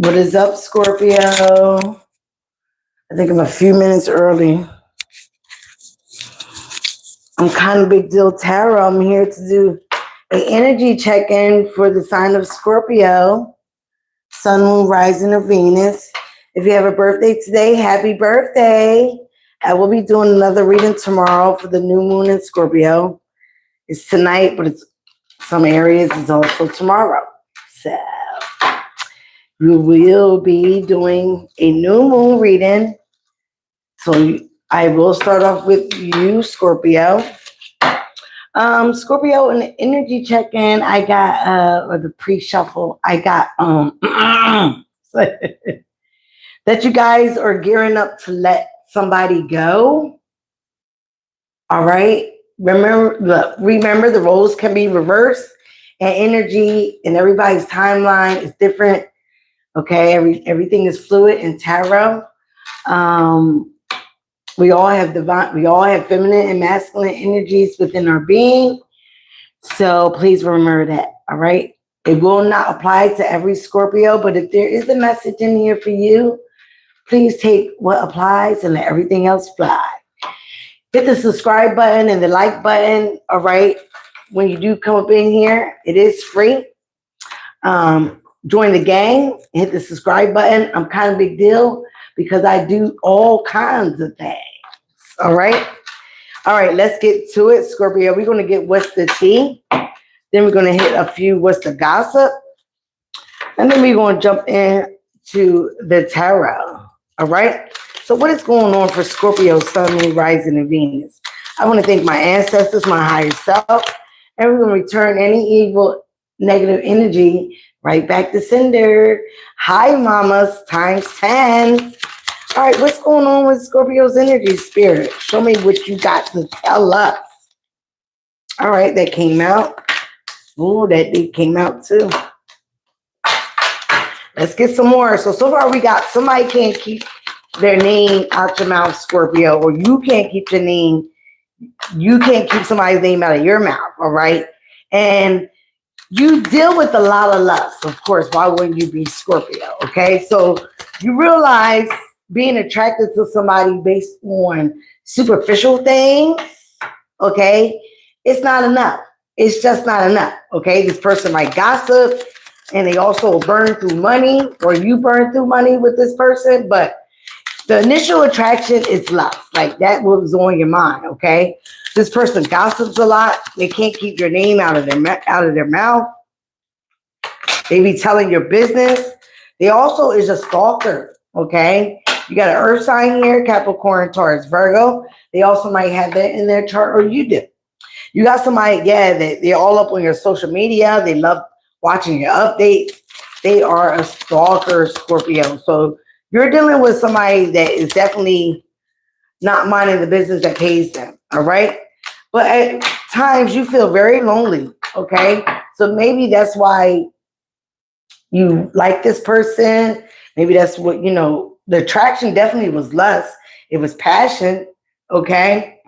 What is up, Scorpio? I think I'm a few minutes early. I'm kind of big deal tarot. I'm here to do an energy check-in for the sign of Scorpio, Sun, Moon, Rising, or Venus. If you have a birthday today, happy birthday. I will be doing another reading tomorrow for the new moon in Scorpio. It's tonight, but it's some areas it's also tomorrow. So you will be doing a new moon reading. So I will start off with you, Scorpio. Scorpio, in the energy check-in, I got or the pre-shuffle, I got that you guys are gearing up to let somebody go. All right. Remember the roles can be reversed, and energy and everybody's timeline is different. Okay, everything is fluid in tarot. We all have feminine and masculine energies within our being. So please remember that. All right. It will not apply to every Scorpio, but if there is a message in here for you, please take what applies and let everything else fly. Hit the subscribe button and the like button. All right. When you do come up in here, it is free. Join the gang, hit the subscribe button. I'm kind of big deal because I do all kinds of things. All right. All right, let's get to it, Scorpio. We're going to get what's the tea. Then we're going to hit a few what's the gossip. And then we're going to jump into the tarot. All right. So what is going on for Scorpio, Sun, Moon, Rising, and Venus? I want to thank my ancestors, my higher self, and we're going to return any evil, negative energy right back to sender. Hi, mamas, times 10. All right, what's going on with Scorpio's energy, spirit? Show me what you got to tell us. All right, that came out. Oh, that came out too. Let's get some more. So far we got somebody can't keep their name out your mouth, Scorpio, or you can't keep your name. You can't keep somebody's name out of your mouth, all right? And you deal with a lot of lust, of course. Why wouldn't you be Scorpio? Okay, so you realize being attracted to somebody based on superficial things, okay, it's not enough. It's just not enough. Okay, this person might gossip, and they also burn through money, or you burn through money with this person, but the initial attraction is lust. Like that was on your mind. Okay. This person gossips a lot. They can't keep your name out of their mouth. They be telling your business. They also is a stalker. Okay. You got an earth sign here, Capricorn, Taurus, Virgo. They also might have that in their chart, or you do. You got somebody, they're all up on your social media. They love watching your updates. They are a stalker, Scorpio. So you're dealing with somebody that is definitely not minding the business that pays them, all right? But at times you feel very lonely, okay? So maybe that's why you like this person. Maybe that's what, the attraction definitely was lust. It was passion, okay?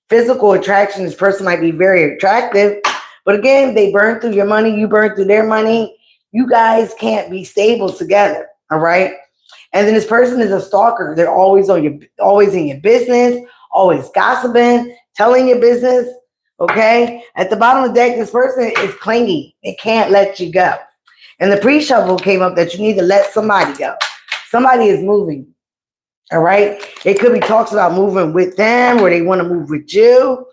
Physical attraction, this person might be very attractive. But again, they burn through your money. You burn through their money. You guys can't be stable together, all right? And then this person is a stalker. They're always in your business, always gossiping, telling your business. Okay. At the bottom of the deck, this person is clingy. They can't let you go. And the pre-shuffle came up that you need to let somebody go. Somebody is moving. All right. It could be talks about moving with them, or they want to move with you.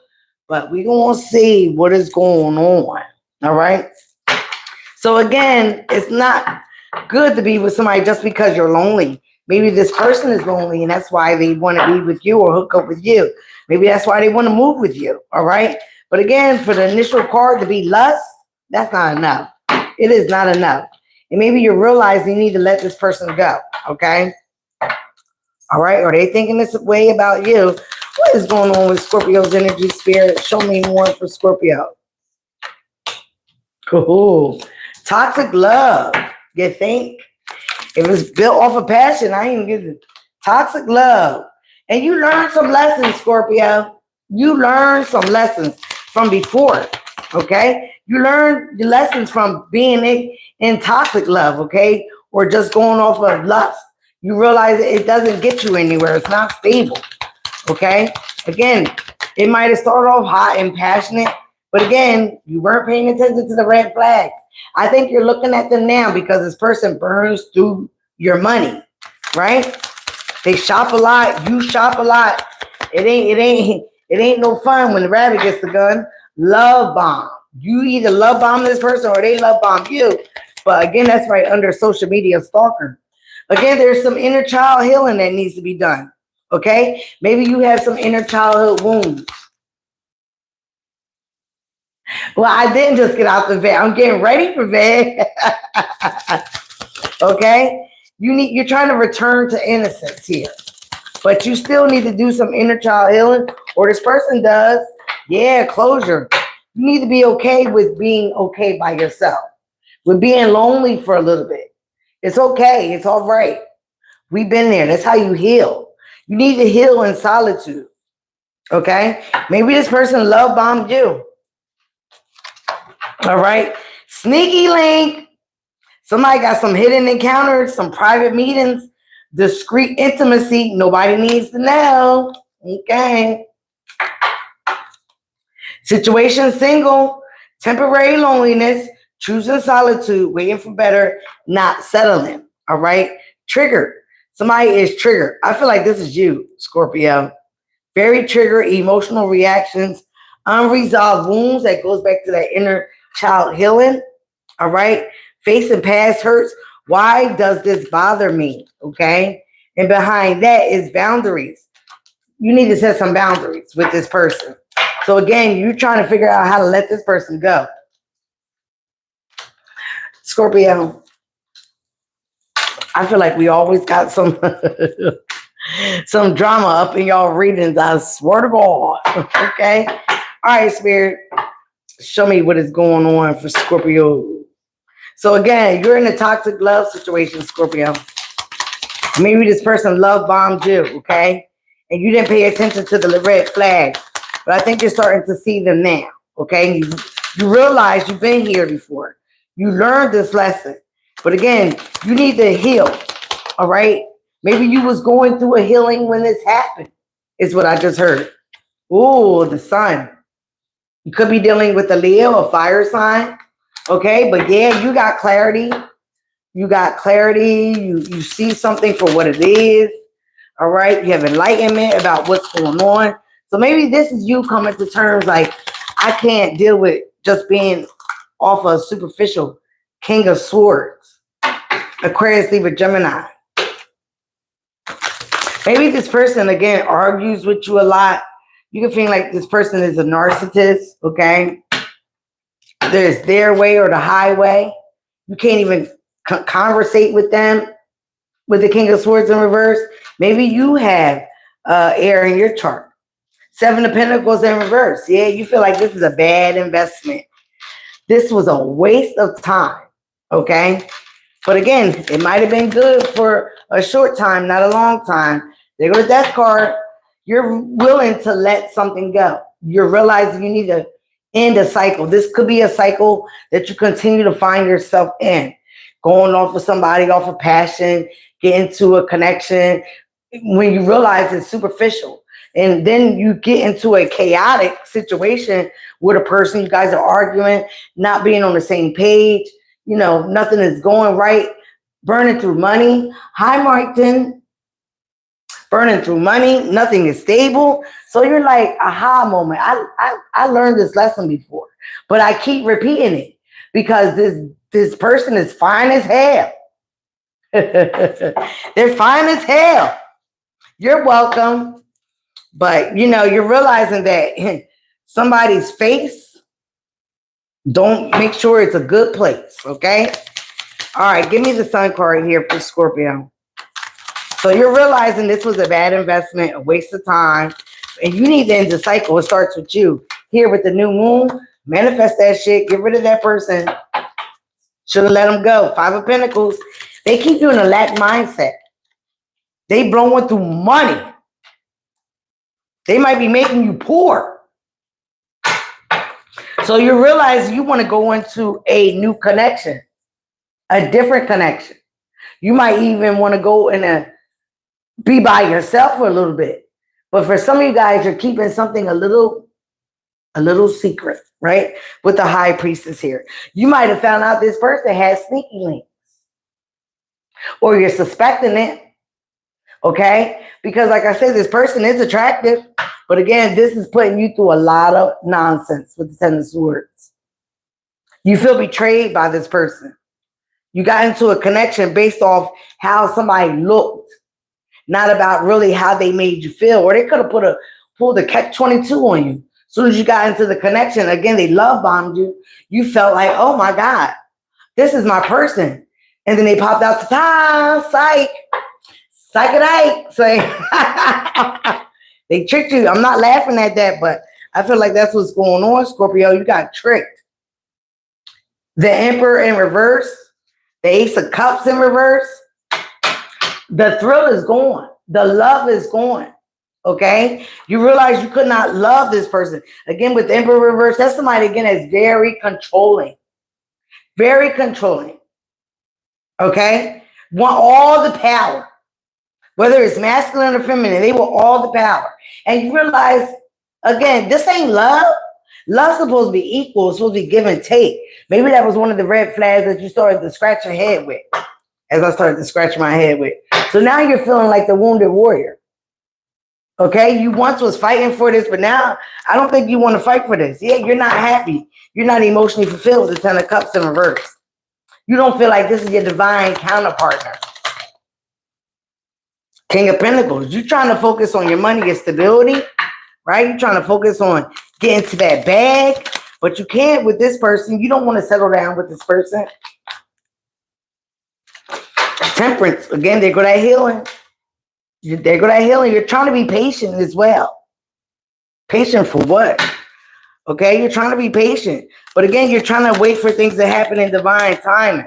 But we're going to see what is going on. All right. So again, it's not good to be with somebody just because you're lonely. Maybe this person is lonely, and that's why they want to be with you or hook up with you. Maybe that's why they want to move with you. All right. But again, for the initial card to be lust, that's not enough. It is not enough. And maybe you realize you need to let this person go. Okay. All right. Are they thinking this way about you? What is going on with Scorpio's energy, spirit? Show me more for Scorpio. Cool. Toxic love. You think? If it's built off of passion, I ain't get it. Toxic love. And you learn some lessons, Scorpio. You learn some lessons from before, okay? You learn the lessons from being in toxic love, okay? or just going off of lust, you realize it doesn't get you anywhere. It's not stable. Okay? Again, it might have started off hot and passionate, but again, you weren't paying attention to the red flags. I think you're looking at them now because this person burns through your money, right? They shop a lot, you shop a lot. It ain't no fun when the rabbit gets the gun. Love bomb. You either love bomb this person or they love bomb you. But again, that's right under social media stalker. Again, there's some inner child healing that needs to be done. Okay? Maybe you have some inner childhood wounds. Well, I didn't just get out the bed. I'm getting ready for bed. Okay? You're trying to return to innocence here. But you still need to do some inner child healing, or this person does. Yeah, closure. You need to be okay with being okay by yourself, with being lonely for a little bit. It's okay. It's all right. We've been there. That's how you heal. You need to heal in solitude. Okay? Maybe this person love bombed you. All right? Sneaky link. Somebody got some hidden encounters, some private meetings, discreet intimacy. Nobody needs to know. Okay. Situation single, temporary loneliness, choosing solitude, waiting for better, not settling. All right. Trigger. Somebody is triggered. I feel like this is you, Scorpio. Very triggered, emotional reactions, unresolved wounds. That goes back to that inner child healing. All right. Facing past hurts. Why does this bother me? Okay. And behind that is boundaries. You need to set some boundaries with this person. So again, you're trying to figure out how to let this person go. Scorpio, I feel like we always got some some drama up in y'all readings. I swear to God. Okay. All right, Spirit. Show me what is going on for Scorpio. So again, you're in a toxic love situation, Scorpio. Maybe this person love bombed you, okay? And you didn't pay attention to the red flags. But I think you're starting to see them now, okay? You realize you've been here before. You learned this lesson. But again, you need to heal, all right? Maybe you was going through a healing when this happened, is what I just heard. Ooh, the sun. You could be dealing with a Leo, a fire sign, okay? But yeah, you got clarity. You got clarity. You see something for what it is, all right? You have enlightenment about what's going on. So maybe this is you coming to terms like, I can't deal with just being off a superficial King of Swords, Aquarius, Libra, Gemini. Maybe this person, again, argues with you a lot. You can feel like this person is a narcissist, okay? There's their way or the highway. You can't even conversate with them with the King of Swords in reverse. Maybe you have air in your chart. Seven of Pentacles in reverse. Yeah, you feel like this is a bad investment. This was a waste of time, okay? But again, it might have been good for a short time, not a long time. There goes the death card. You're willing to let something go. You're realizing you need to end a cycle. This could be a cycle that you continue to find yourself in. Going off with somebody, off of passion, get into a connection when you realize it's superficial. And then you get into a chaotic situation with a person, you guys are arguing, not being on the same page, you know, nothing is going right, burning through money. Hi, Martin. Burning through money, nothing is stable. So you're like, aha moment. I learned this lesson before, but I keep repeating it because this person is fine as hell. They're fine as hell. You're welcome. But, you know, you're realizing that somebody's face, don't make sure it's a good place, okay? All right, give me the sun card here for Scorpio. So you're realizing this was a bad investment, a waste of time, and you need to end the cycle. It starts with you. Here with the new moon, manifest that shit, get rid of that person. Should have let them go. Five of Pentacles. They keep doing a lack mindset. They blowing through money. They might be making you poor. So you realize you want to go into a new connection, a different connection. You might even want to go and be by yourself for a little bit. But for some of you guys, you're keeping something a little secret, right? With the high priestess here. You might have found out this person has sneaky links, or you're suspecting it, okay? Because like I said, this person is attractive, but again, this is putting you through a lot of nonsense with the Ten of Swords. You feel betrayed by this person. You got into a connection based off how somebody looked, not about really how they made you feel. Or they could have pulled a catch-22 on you. As soon as you got into the connection, again, they love bombed you. You felt like, oh my God, this is my person. And then they popped out the psych. They tricked you. I'm not laughing at that, but I feel like that's what's going on, Scorpio. You got tricked. The Emperor in reverse, the Ace of Cups in reverse. The thrill is gone. The love is gone. Okay? You realize you could not love this person. Again, with the Emperor reverse, that's somebody, again, that's very controlling. Very controlling. Okay? Want all the power. Whether it's masculine or feminine, they want all the power. And you realize, again, this ain't love. Love's supposed to be equal. It's supposed to be give and take. Maybe that was one of the red flags that you started to scratch your head with. As I started to scratch my head with. So now you're feeling like the wounded warrior. Okay? You once was fighting for this, but now I don't think you want to fight for this. Yeah, you're not happy. You're not emotionally fulfilled with the Ten of Cups in reverse. You don't feel like this is your divine counterpartner. King of Pentacles. You're trying to focus on your money, your stability, right? You're trying to focus on getting to that bag, but you can't with this person. You don't want to settle down with this person. Temperance. Again, there go that healing. There go that healing. You're trying to be patient as well. Patient for what? Okay, you're trying to be patient. But again, you're trying to wait for things to happen in divine timing.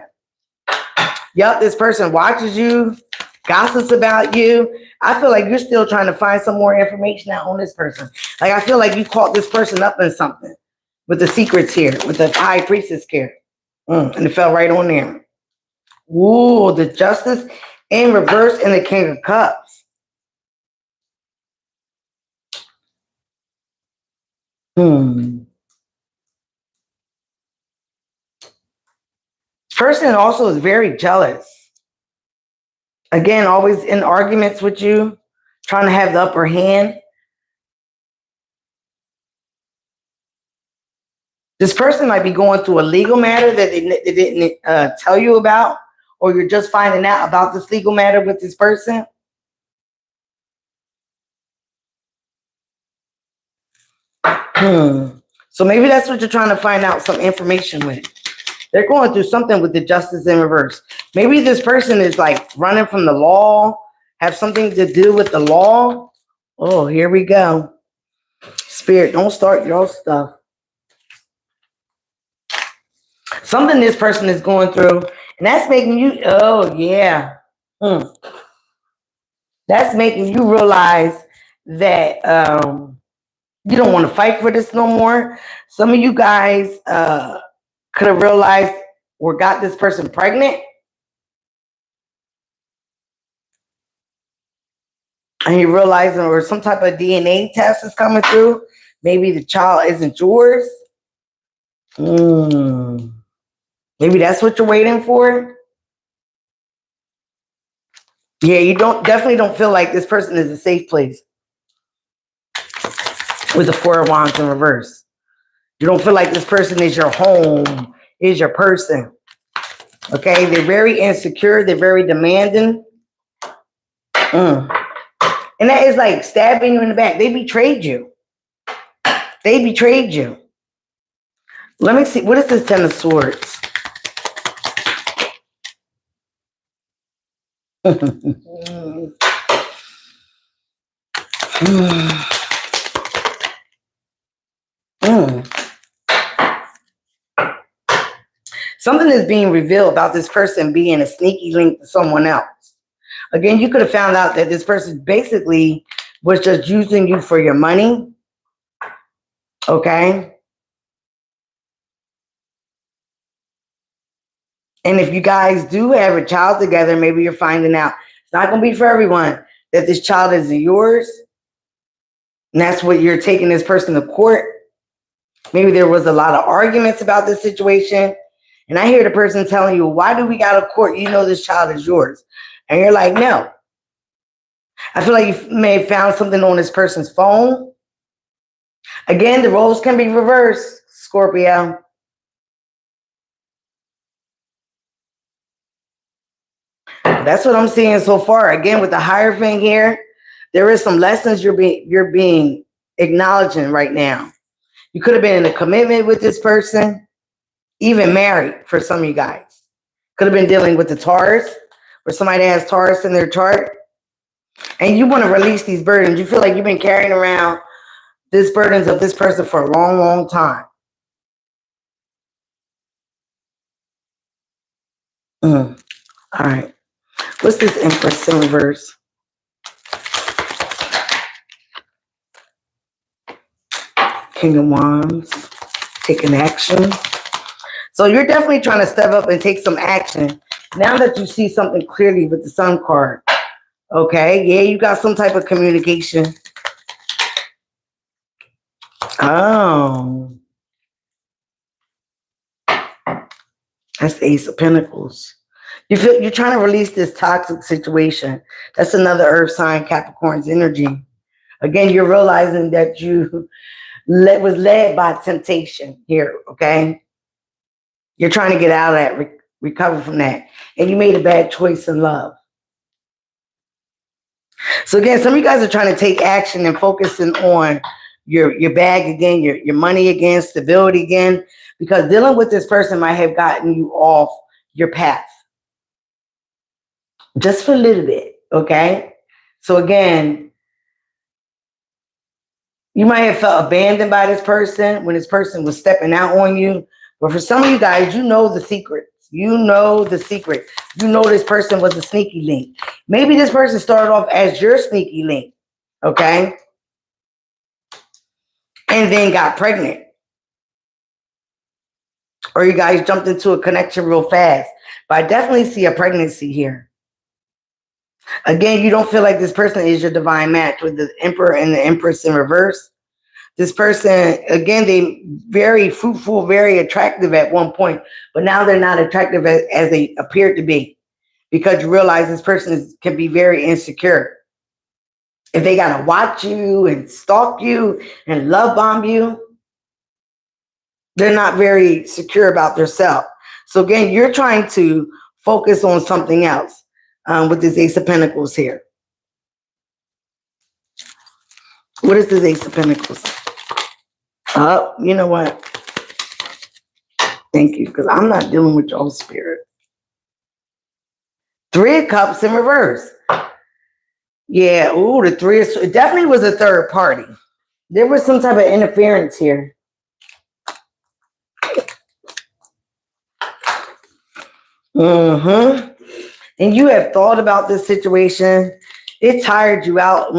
Yup, this person watches you, gossips about you. I feel like you're still trying to find some more information out on this person. Like, I feel like you caught this person up in something with the secrets here, with the High Priestess here. And it fell right on there. Ooh, the Justice in reverse and the King of Cups. Person also is very jealous. Again, always in arguments with you, trying to have the upper hand. This person might be going through a legal matter that they didn't tell you about, or you're just finding out about this legal matter with this person. So maybe that's what you're trying to find out some information with. They're going through something with the Justice in reverse. Maybe this person is like running from the law, have something to do with the law. Oh, here we go. Spirit, don't start your stuff. Something this person is going through, and that's making you, oh yeah. That's making you realize that you don't want to fight for this no more. Some of you guys could have realized or got this person pregnant. And you realize or some type of DNA test is coming through. Maybe the child isn't yours. Maybe that's what you're waiting for. Yeah, you definitely don't feel like this person is a safe place. With the Four of Wands in reverse. You don't feel like this person is your home, is your person. Okay, they're very insecure. They're very demanding. And that is like stabbing you in the back. They betrayed you. They betrayed you. Let me see. What is this Ten of Swords? Something is being revealed about this person being a sneaky link to someone else. Again, you could have found out that this person basically was just using you for your money. Okay. And if you guys do have a child together, maybe you're finding out it's not going to be for everyone that this child is yours. And that's what you're taking this person to court. Maybe there was a lot of arguments about this situation. And I hear the person telling you, why do we got to court? You know this child is yours. And you're like, no. I feel like you may have found something on this person's phone. Again, the roles can be reversed, Scorpio. That's what I'm seeing so far. Again, with the Hierophant here, there is some lessons you're being acknowledging right now. You could have been in a commitment with this person, even married for some of you guys. Could have been dealing with the Taurus, or somebody that has Taurus in their chart. And you want to release these burdens. You feel like you've been carrying around these burdens of this person for a long, long time. All right. What's this Empress in reverse? King of Wands. Taking action. So you're definitely trying to step up and take some action. Now that you see something clearly with the Sun card. Okay. Yeah, you got some type of communication. Oh. That's the Ace of Pentacles. You feel you're trying to release this toxic situation. That's another Earth sign, Capricorn's energy. Again, you're realizing that you was led by temptation here, okay? You're trying to get out of that, recover from that. And you made a bad choice in love. So again, some of you guys are trying to take action and focusing on your bag again, your money again, stability again, because dealing with this person might have gotten you off your path. Just for a little bit, okay? So again, you might have felt abandoned by this person when this person was stepping out on you. But for some of you guys, you know the secrets. You know the secret. You know this person was a sneaky link. Maybe this person started off as your sneaky link, okay? And then got pregnant. Or you guys jumped into a connection real fast. But I definitely see a pregnancy here. Again, you don't feel like this person is your divine match with the Emperor and the Empress in reverse. This person, again, they very fruitful, very attractive at one point, but now they're not attractive as they appeared to be, because you realize this person can be very insecure. If they got to watch you and stalk you and love bomb you, they're not very secure about themselves. So again, you're trying to focus on something else with this Ace of Pentacles here. What is this Ace of Pentacles? Oh, you know what? Thank you, because I'm not dealing with y'all spirit. Three of Cups in reverse. Yeah, ooh, the Three of... It definitely was a third party. There was some type of interference here. And you have thought about this situation. It tired you out.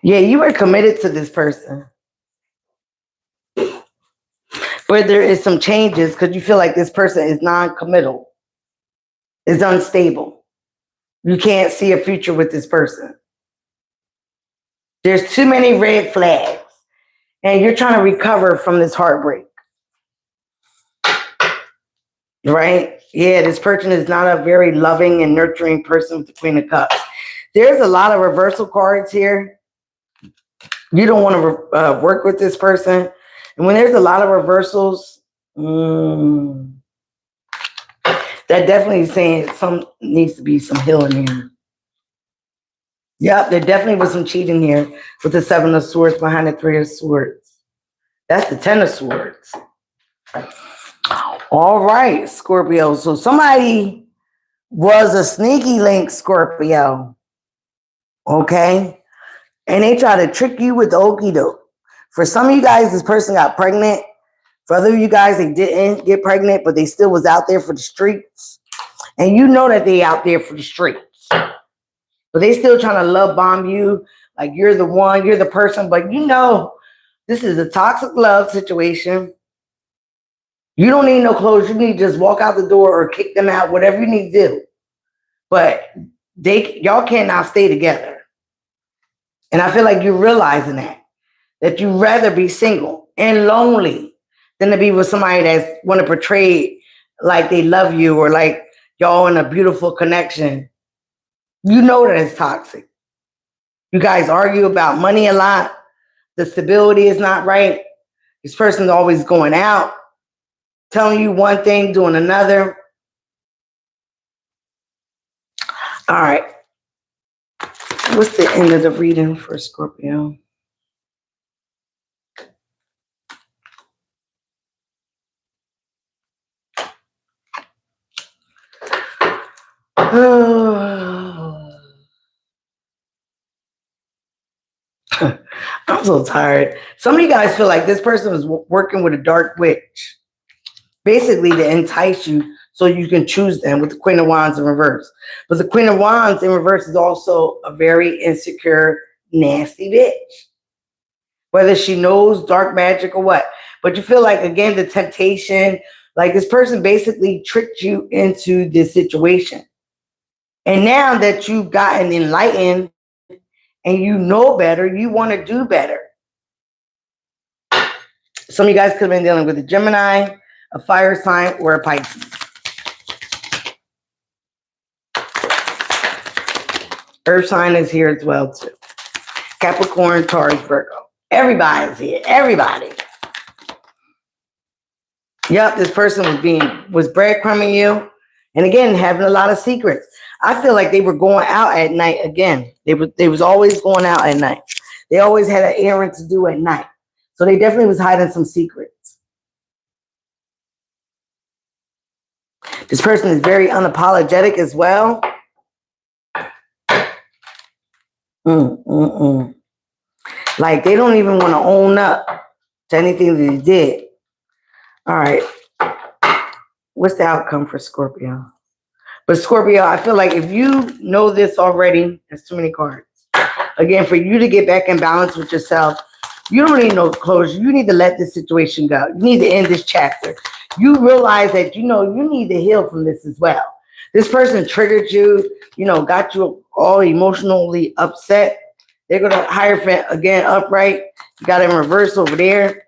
Yeah, you were committed to this person. But there is some changes because you feel like this person is non-committal. Is unstable. You can't see a future with this person. There's too many red flags. And you're trying to recover from this heartbreak. Right? Yeah, this person is not a very loving and nurturing person with the Queen of Cups. There's a lot of reversal cards here. You don't want to work with this person. And when there's a lot of reversals, that definitely is saying some needs to be some healing here. Yep, there definitely was some cheating here with the Seven of Swords behind the Three of Swords. That's the Ten of Swords. All right, Scorpio. So somebody was a sneaky link, Scorpio. Okay? And they try to trick you with the okie doke. For some of you guys, this person got pregnant. For other of you guys, they didn't get pregnant, but they still was out there for the streets. And you know that they out there for the streets. But they still trying to love bomb you. Like you're the one, you're the person. But you know, this is a toxic love situation. You don't need no clothes. You need to just walk out the door or kick them out, whatever you need to do. But y'all cannot stay together. And I feel like you're realizing that you'd rather be single and lonely than to be with somebody that's want to portray like they love you or like y'all in a beautiful connection. You know that it's toxic. You guys argue about money a lot. The stability is not right. This person's always going out, telling you one thing, doing another. All right. What's the end of the reading for Scorpio? I'm so tired. Some of you guys feel like this person was working with a dark witch, basically to entice you so you can choose them, with the Queen of Wands in reverse. But the Queen of Wands in reverse is also a very insecure, nasty bitch. Whether she knows dark magic or what. But you feel like, again, the temptation, like this person basically tricked you into this situation. And now that you've gotten enlightened and you know better, you want to do better. Some of you guys could have been dealing with a Gemini, a fire sign, or a Pisces. Earth sign is here as well, too. Capricorn, Taurus, Virgo. Everybody's here. Everybody. Yep, this person was breadcrumbing you. And again, having a lot of secrets. I feel like they were going out at night again. They was always going out at night. They always had an errand to do at night. So they definitely was hiding some secrets. This person is very unapologetic as well. Like they don't even want to own up to anything that they did. All right. What's the outcome for Scorpio? But Scorpio, I feel like if you know this already, that's too many cards. Again, for you to get back in balance with yourself, you don't need no closure. You need to let this situation go. You need to end this chapter. You realize that, you need to heal from this as well. This person triggered you, got you all emotionally upset. They're going to Hierophant again upright. You got it in reverse over there.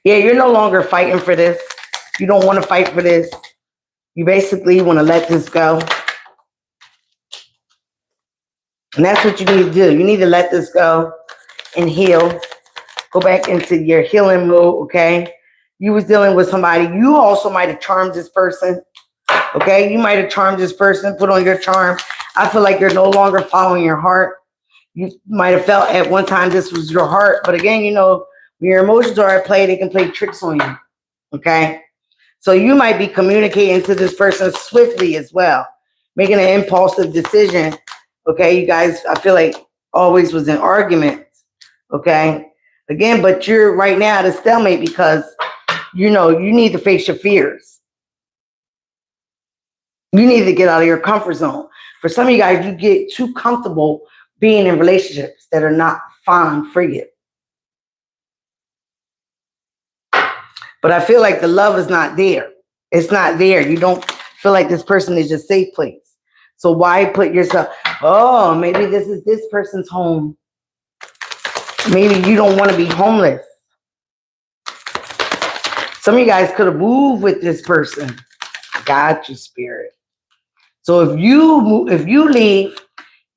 Yeah, you're no longer fighting for this. You don't want to fight for this. You basically want to let this go. And that's what you need to do. You need to let this go and heal. Go back into your healing mode, okay? You was dealing with somebody. You also might have charmed this person, okay? You might have charmed this person, put on your charm. I feel like you're no longer following your heart. You might have felt at one time this was your heart. But again, when your emotions are at play, they can play tricks on you, okay? So you might be communicating to this person swiftly as well, making an impulsive decision, okay? You guys, I feel like always was in arguments, okay? Again, but you're right now at a stalemate because, you need to face your fears. You need to get out of your comfort zone. For some of you guys, you get too comfortable being in relationships that are not fun for you. But I feel like the love is not there. It's not there. You don't feel like this person is your safe place. So why put yourself, maybe this is this person's home. Maybe you don't want to be homeless. Some of you guys could have moved with this person. Got you, spirit. So if you leave,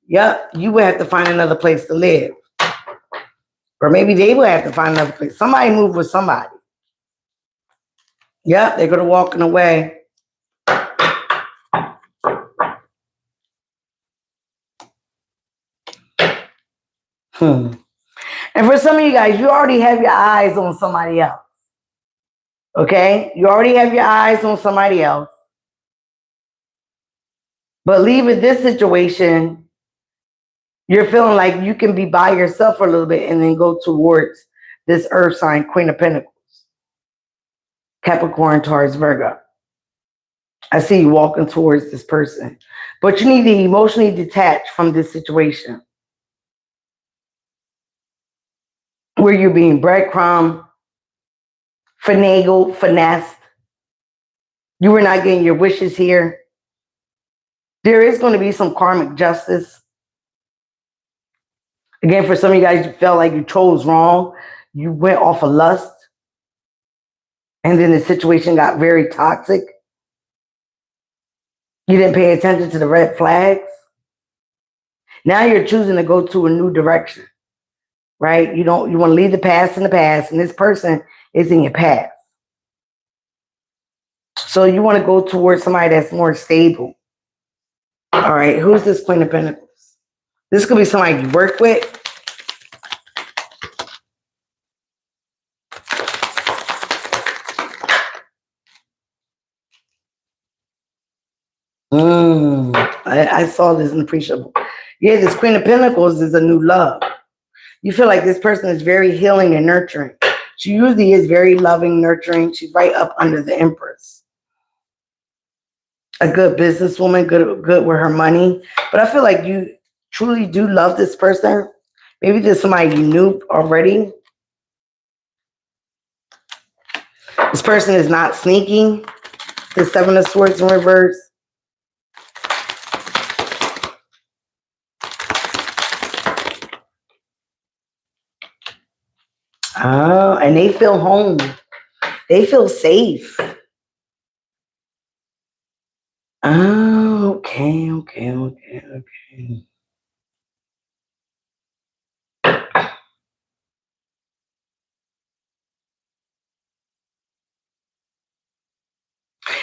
you will have to find another place to live. Or maybe they will have to find another place. Somebody move with somebody. Yep, they're going to walking away. And for some of you guys, you already have your eyes on somebody else. Okay? You already have your eyes on somebody else. But leaving this situation, you're feeling like you can be by yourself for a little bit and then go towards this earth sign, Queen of Pentacles. Capricorn, Taurus, Virgo. I see you walking towards this person. But you need to emotionally detach from this situation. where you're being breadcrumb, finagled, finessed. You were not getting your wishes here. There is going to be some karmic justice. Again, for some of you guys, you felt like you chose wrong. You went off of lust. And then the situation got very toxic. You didn't pay attention to the red flags. Now you're choosing to go to a new direction, right? You want to leave the past in the past, and this person is in your past. So you want to go towards somebody that's more stable. All right, who's this Queen of Pentacles? This could be somebody you work with. I saw this in Appreciable. Yeah, this Queen of Pentacles is a new love. You feel like this person is very healing and nurturing. She usually is very loving, nurturing. She's right up under the Empress. A good businesswoman, good with her money. But I feel like you truly do love this person. Maybe there's somebody you knew already. This person is not sneaky. The Seven of Swords in reverse. Oh, and they feel home. They feel safe. Oh, okay.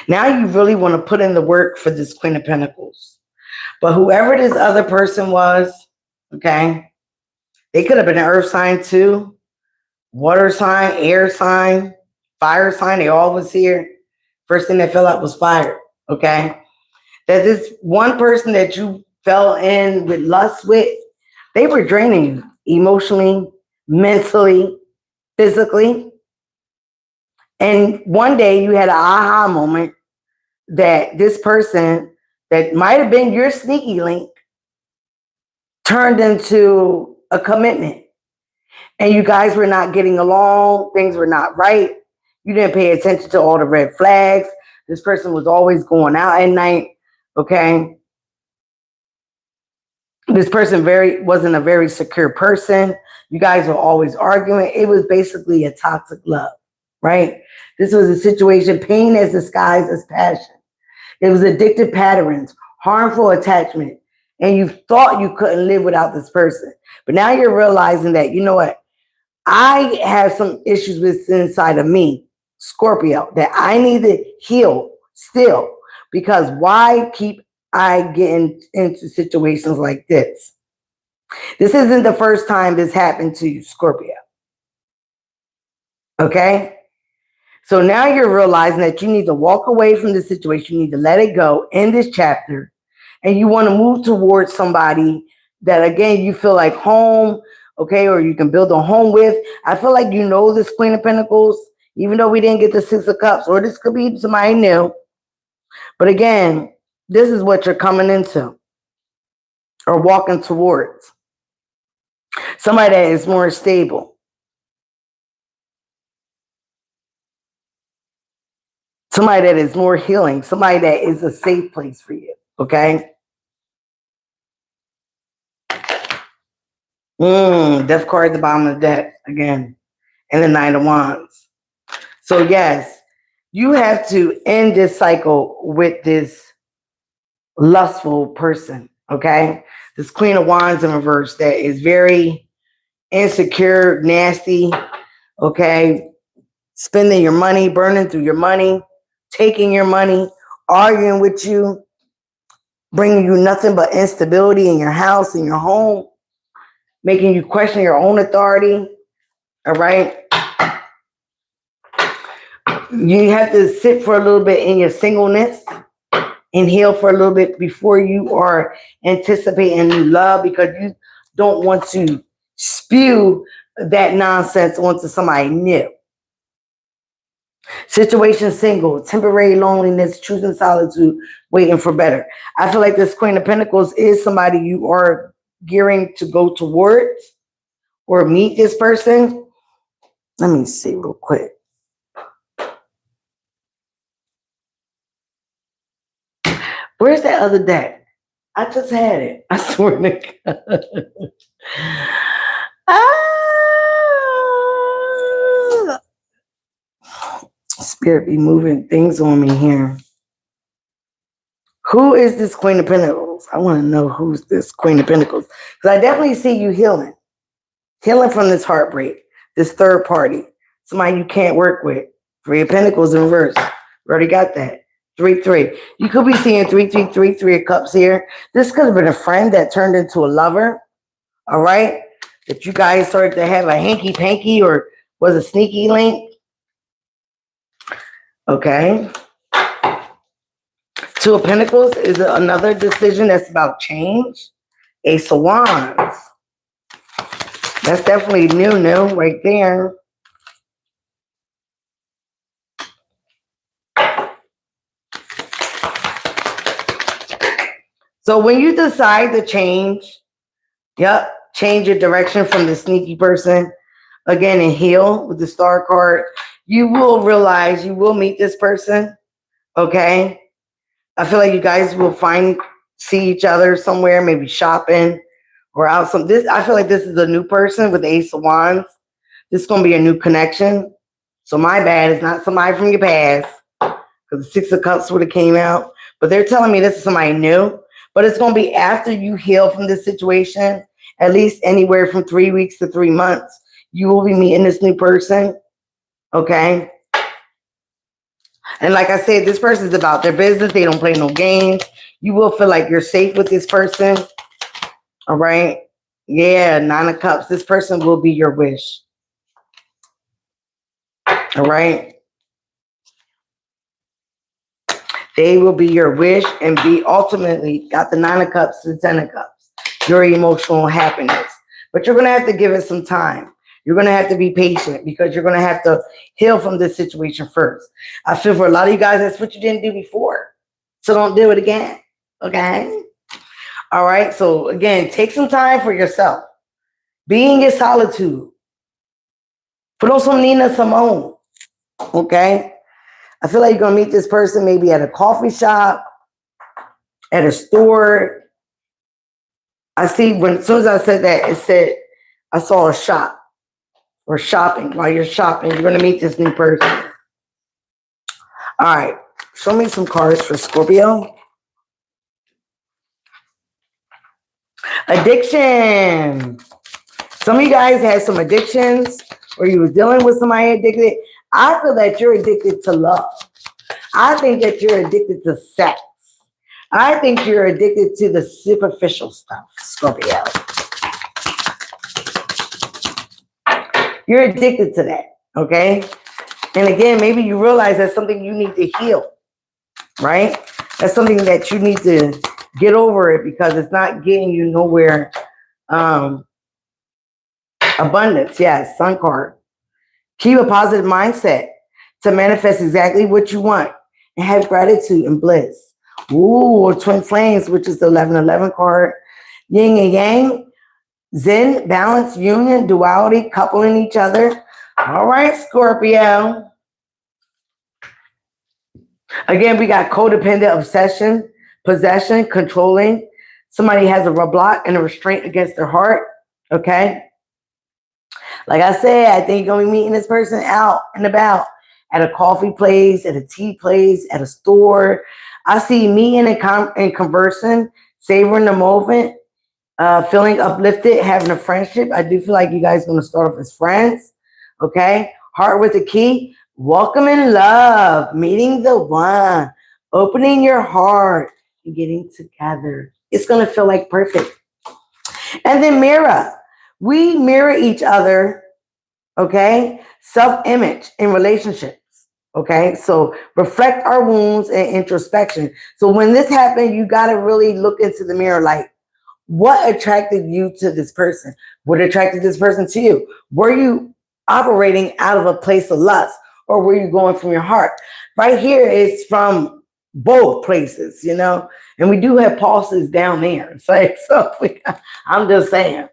Now you really want to put in the work for this Queen of Pentacles. But whoever this other person was, okay, they could have been an earth sign too, water sign, air sign, fire sign. They all was here. First thing that fell out was fire, okay? That this one person that you fell in with lust with, they were draining you emotionally, mentally, physically. And one day you had an aha moment that this person that might have been your sneaky link turned into a commitment. And you guys were not getting along. Things were not right. You didn't pay attention to all the red flags. This person was always going out at night. Okay. This person wasn't a very secure person. You guys were always arguing. It was basically a toxic love, right? This was a situation, pain as disguised as passion. It was addictive patterns, harmful attachment, and you thought you couldn't live without this person. But now you're realizing that, you know what? I have some issues with inside of me, Scorpio, that I need to heal still. Because why keep I getting into situations like this? This isn't the first time this happened to you, Scorpio. Okay? So now you're realizing that you need to walk away from this situation. You need to let it go in this chapter. And you want to move towards somebody that, again, you feel like home, okay, or you can build a home with. I feel like you know this Queen of Pentacles, even though we didn't get the Six of Cups, or this could be somebody new. But again, this is what you're coming into or walking towards. Somebody that is more stable. Somebody that is more healing. Somebody that is a safe place for you, okay? Death card at the bottom of the deck again. And the Nine of Wands. So yes, you have to end this cycle with this lustful person, okay? This Queen of Wands in reverse that is very insecure, nasty, okay? Spending your money, burning through your money, taking your money, arguing with you, bringing you nothing but instability in your house, in your home, making you question your own authority, all right? You have to sit for a little bit in your singleness and heal for a little bit before you are anticipating new love, because you don't want to spew that nonsense onto somebody new. Situation single, temporary loneliness, choosing solitude, waiting for better. I feel like this Queen of Pentacles is somebody you are gearing to go towards or meet this person. Let me see real quick. Where's that other deck? I just had it. I swear to God. Ah! Spirit be moving things on me here. Who is this Queen of Pentacles? I want to know who's this Queen of Pentacles. Because I definitely see you healing. Healing from this heartbreak. This third party. Somebody you can't work with. 3 of Pentacles in reverse. We already got that. 3-3. You could be seeing 3-3-3, 3 of Cups here. This could have been a friend that turned into a lover. All right? That you guys started to have a hanky-panky or was a sneaky link. Okay. 2 of Pentacles is another decision that's about change. Ace of Wands. That's definitely new right there. So when you decide to change, change your direction from the sneaky person, again, and heal with the Star card, you will realize you will meet this person, okay? I feel like you guys will see each other somewhere, maybe shopping or out I feel like this is a new person with the Ace of Wands. This is going to be a new connection. So my bad, it's not somebody from your past because the 6 of Cups would have came out. But they're telling me this is somebody new. But it's going to be after you heal from this situation, at least anywhere from 3 weeks to 3 months. You will be meeting this new person, okay? And like I said, this person's about their business. They don't play no games. You will feel like you're safe with this person, all right? Yeah, 9 of Cups. This person will be your wish, all right? They will be your wish and be ultimately, got the 9 of Cups to 10 of Cups, your emotional happiness. But you're going to have to give it some time. You're going to have to be patient because you're going to have to heal from this situation first. I feel for a lot of you guys, that's what you didn't do before. So don't do it again, okay? All right, so again, take some time for yourself. Be in your solitude. Put on some Nina Simone, okay? I feel like you're going to meet this person maybe at a coffee shop, at a store. I see as soon as I said that, it said, I saw a shop or shopping. While you're shopping, you're going to meet this new person. All right. Show me some cards for Scorpio. Addiction. Some of you guys had some addictions or you were dealing with somebody addicted. I feel that you're addicted to love. I think that you're addicted to sex. I think you're addicted to the superficial stuff, Scorpio. You're addicted to that, okay? And again, maybe you realize that's something you need to heal, right? That's something that you need to get over it because it's not getting you nowhere. Abundance, yes, Sun card. Keep a positive mindset to manifest exactly what you want and have gratitude and bliss. Ooh, twin flames, which is the 1111 card. Yin and yang, Zen, balance, union, duality, coupling each other. All right, Scorpio. Again, we got codependent obsession, possession, controlling. Somebody has a roadblock and a restraint against their heart, okay? Like I said, I think you're going to be meeting this person out and about at a coffee place, at a tea place, at a store. I see meeting and conversing, savoring the moment, feeling uplifted, having a friendship. I do feel like you guys are going to start off as friends, okay? Heart with a key, welcoming love, meeting the one, opening your heart, and getting together. It's going to feel like perfect. And then mirror. We mirror each other, okay? Self-image in relationships, okay? So reflect our wounds and introspection. So when this happened, you got to really look into the mirror like, what attracted you to this person? What attracted this person to you? Were you operating out of a place of lust or were you going from your heart? Right here is from both places, you know? And we do have pulses down there. So I'm just saying.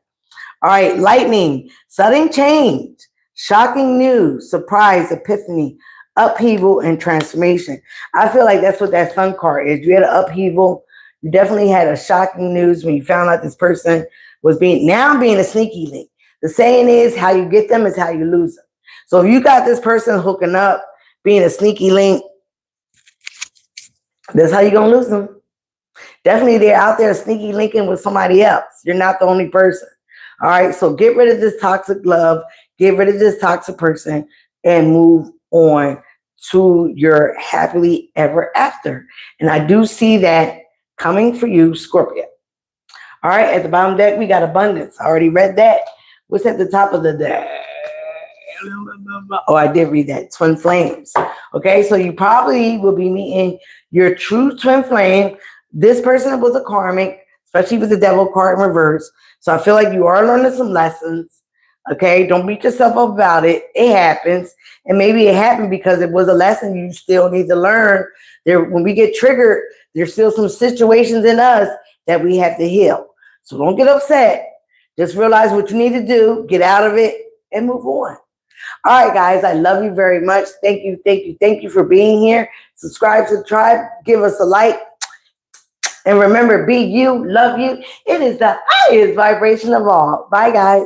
All right, lightning, sudden change, Shocking news, surprise, epiphany, upheaval, and transformation. I feel like that's what that sun card is. You had an upheaval. You definitely had a shocking news when you found out this person was being a sneaky link. The saying is, how you get them is how you lose them. So if you got this person hooking up, being a sneaky link, that's how you're going to lose them. Definitely they're out there sneaky linking with somebody else. You're not the only person. All right. So get rid of this toxic love, get rid of this toxic person, and move on to your happily ever after. And I do see that coming for you, Scorpio. All right. At the bottom deck, we got abundance. I already read that. What's at the top of the deck? Oh, I did read that. Twin flames. Okay. So you probably will be meeting your true twin flame. This person was a karmic, especially with the devil card in reverse. So I feel like you are learning some lessons. Okay. Don't beat yourself up about it. It happens. And maybe it happened because it was a lesson you still need to learn. When we get triggered, there's still some situations in us that we have to heal. So don't get upset. Just realize what you need to do, get out of it, and move on. All right, guys, I love you very much. Thank you for being here. Subscribe to the tribe. Give us a like. And remember, be you, love you. It is the highest vibration of all. Bye, guys.